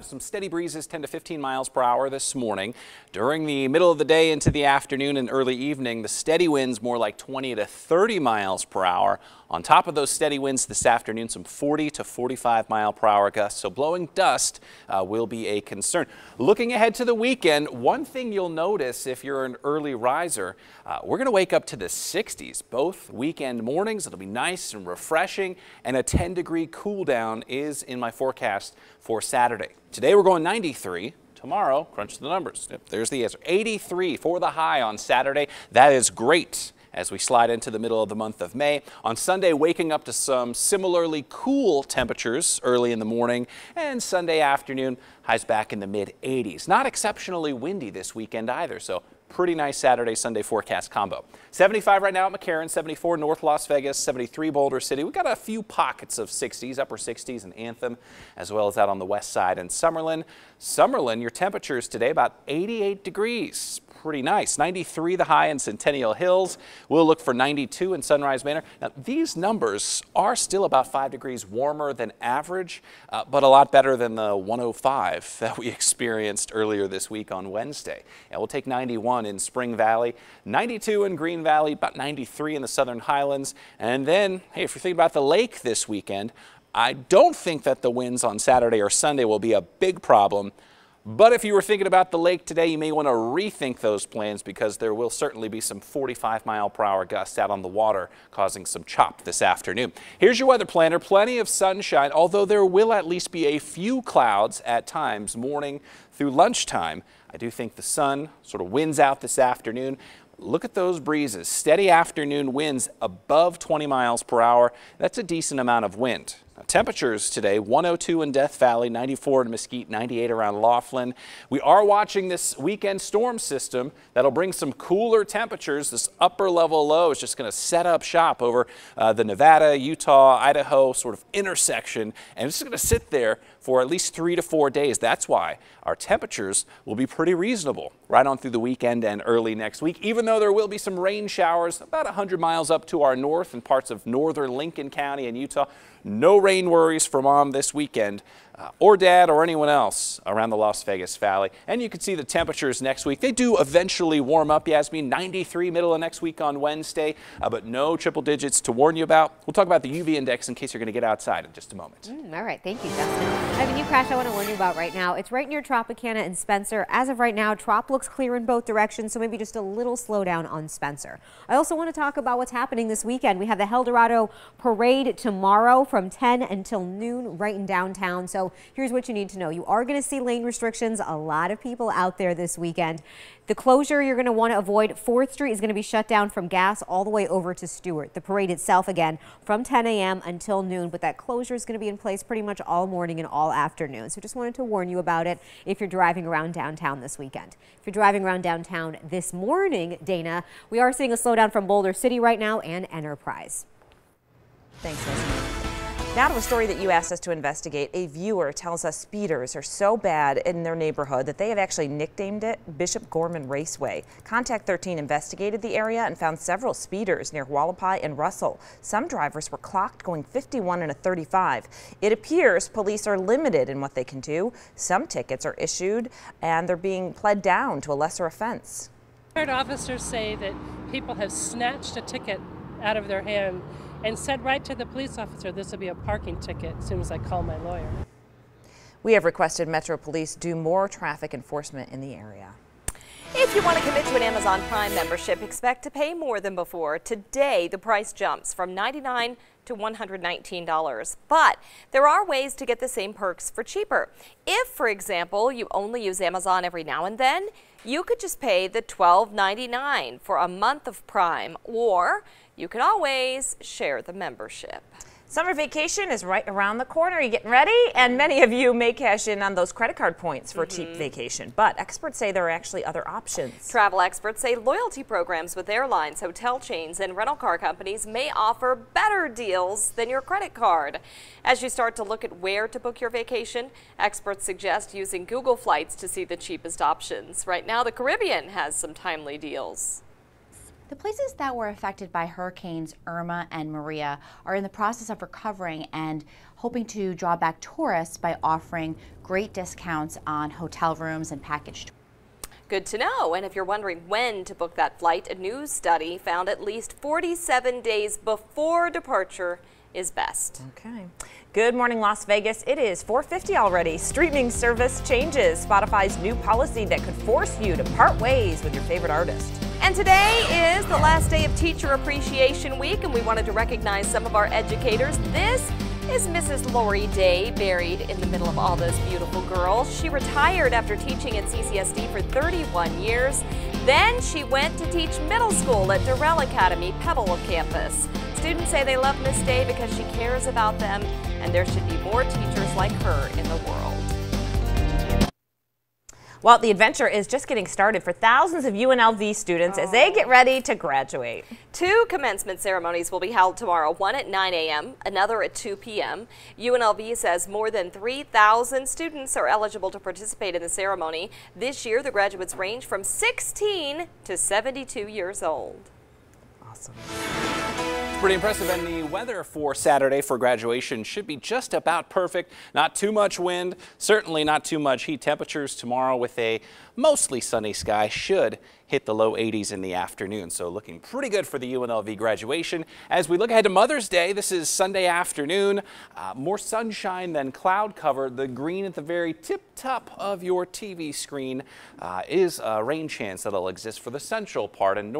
Some steady breezes, 10 to 15 miles per hour this morning. During the middle of the day into the afternoon and early evening, the steady winds more like 20 to 30 miles per hour. On top of those steady winds this afternoon, some 40 to 45 mile per hour gusts. So blowing dust will be a concern. Looking ahead to the weekend, one thing you'll notice if you're an early riser, we're going to wake up to the 60s both weekend mornings. It'll be nice and refreshing, and a 10-degree cool down is in my forecast for Saturday. Today we're going 93. Tomorrow, crunch the numbers. Yep, there's the answer. 83 for the high on Saturday. That is great as we slide into the middle of the month of May. On Sunday, waking up to some similarly cool temperatures early in the morning, and Sunday afternoon, highs back in the mid-80s. Not exceptionally windy this weekend either, so pretty nice Saturday, Sunday forecast combo. 75 right now at McCarran, 74 North Las Vegas, 73 Boulder City. We've got a few pockets of 60s, upper 60s in Anthem, as well as out on the west side in Summerlin. Summerlin, your temperatures today about 88 degrees. Pretty nice. 93 the high in Centennial Hills. We'll look for 92 in Sunrise Manor. Now, these numbers are still about 5 degrees warmer than average, but a lot better than the 105 that we experienced earlier this week on Wednesday. And we'll take 91 in Spring Valley, 92 in Green Valley, about 93 in the Southern Highlands. And then, hey, if you're thinking about the lake this weekend, I don't think that the winds on Saturday or Sunday will be a big problem. But if you were thinking about the lake today, you may want to rethink those plans, because there will certainly be some 45 mile per hour gusts out on the water, causing some chop this afternoon. Here's your weather planner. Plenty of sunshine, although there will at least be a few clouds at times morning through lunchtime. I do think the sun sort of wins out this afternoon. Look at those breezes. Steady afternoon winds above 20 miles per hour. That's a decent amount of wind. Now, temperatures today, 102 in Death Valley, 94 in Mesquite, 98 around Laughlin. We are watching this weekend storm system that'll bring some cooler temperatures. This upper level low is just going to set up shop over the Nevada, Utah, Idaho sort of intersection, and it's going to sit there for at least 3 to 4 days. That's why our temperatures will be pretty reasonable right on through the weekend and early next week, even though there will be some rain showers about 100 miles up to our north in parts of northern Lincoln County and Utah. No rain worries for Mom this weekend, or Dad, or anyone else around the Las Vegas Valley. And you can see the temperatures next week. They do eventually warm up, Yasmin. 93 middle of next week on Wednesday, but no triple digits to warn you about. We'll talk about the UV index in case you're going to get outside in just a moment. All right, thank you, Justin. I have a new crash I want to warn you about right now. It's right near Tropicana and Spencer. As of right now, Trop looks clear in both directions, so maybe just a little slowdown on Spencer. I also want to talk about what's happening this weekend. We have the Helldorado Parade tomorrow from 10 until noon right in downtown. So here's what you need to know. You are going to see lane restrictions. A lot of people out there this weekend. The closure you're going to want to avoid, 4th Street is going to be shut down from Gas all the way over to Stewart. The parade itself, again, from 10 a.m. until noon, but that closure is going to be in place pretty much all morning and all afternoon. So just wanted to warn you about it if you're driving around downtown this weekend. If you're driving around downtown this morning, Dana, we are seeing a slowdown from Boulder City right now and Enterprise. Thanks, Liz. Now to a story that you asked us to investigate. A viewer tells us speeders are so bad in their neighborhood that they have actually nicknamed it Bishop Gorman Raceway. Contact 13 investigated the area and found several speeders near Wallapai and Russell. Some drivers were clocked going 51 and a 35. It appears police are limited in what they can do. Some tickets are issued and they're being pled down to a lesser offense. I heard officers say that people have snatched a ticket out of their hand and said right to the police officer, this will be a parking ticket as soon as I call my lawyer. We have requested Metro Police do more traffic enforcement in the area. If you want to commit to an Amazon Prime membership, expect to pay more than before. Today, the price jumps from $99 to $119. But there are ways to get the same perks for cheaper. If, for example, you only use Amazon every now and then, you could just pay the $12.99 for a month of Prime, or you can always share the membership. Summer vacation is right around the corner. Are you getting ready? And many of you may cash in on those credit card points for a cheap vacation. But experts say there are actually other options. Travel experts say loyalty programs with airlines, hotel chains, and rental car companies may offer better deals than your credit card. As you start to look at where to book your vacation, experts suggest using Google Flights to see the cheapest options. Right now, the Caribbean has some timely deals. The places that were affected by Hurricanes Irma and Maria are in the process of recovering and hoping to draw back tourists by offering great discounts on hotel rooms and package tours. Good to know. And if you're wondering when to book that flight, a new study found at least 47 days before departure is best. Okay. Good morning, Las Vegas. It is 4:50 already. Streaming service changes. Spotify's new policy that could force you to part ways with your favorite artist. And today is the last day of Teacher Appreciation Week, and we wanted to recognize some of our educators. This is Mrs. Lori Day, buried in the middle of all those beautiful girls. She retired after teaching at CCSD for 31 years. Then she went to teach middle school at Durrell Academy, Pebble campus. Students say they love Miss Day because she cares about them, and there should be more teachers like her in the world. Well, the adventure is just getting started for thousands of UNLV students as they get ready to graduate. 2 commencement ceremonies will be held tomorrow, one at 9 a.m., another at 2 p.m. UNLV says more than 3,000 students are eligible to participate in the ceremony. This year, the graduates range from 16 to 72 years old. Awesome. Pretty impressive, and the weather for Saturday for graduation should be just about perfect. Not too much wind, certainly not too much heat. Temperatures tomorrow with a mostly sunny sky should hit the low 80s in the afternoon. So looking pretty good for the UNLV graduation. As we look ahead to Mother's Day, this is Sunday afternoon. More sunshine than cloud cover. The green at the very tip top of your TV screen is a rain chance that'll exist for the central part and north.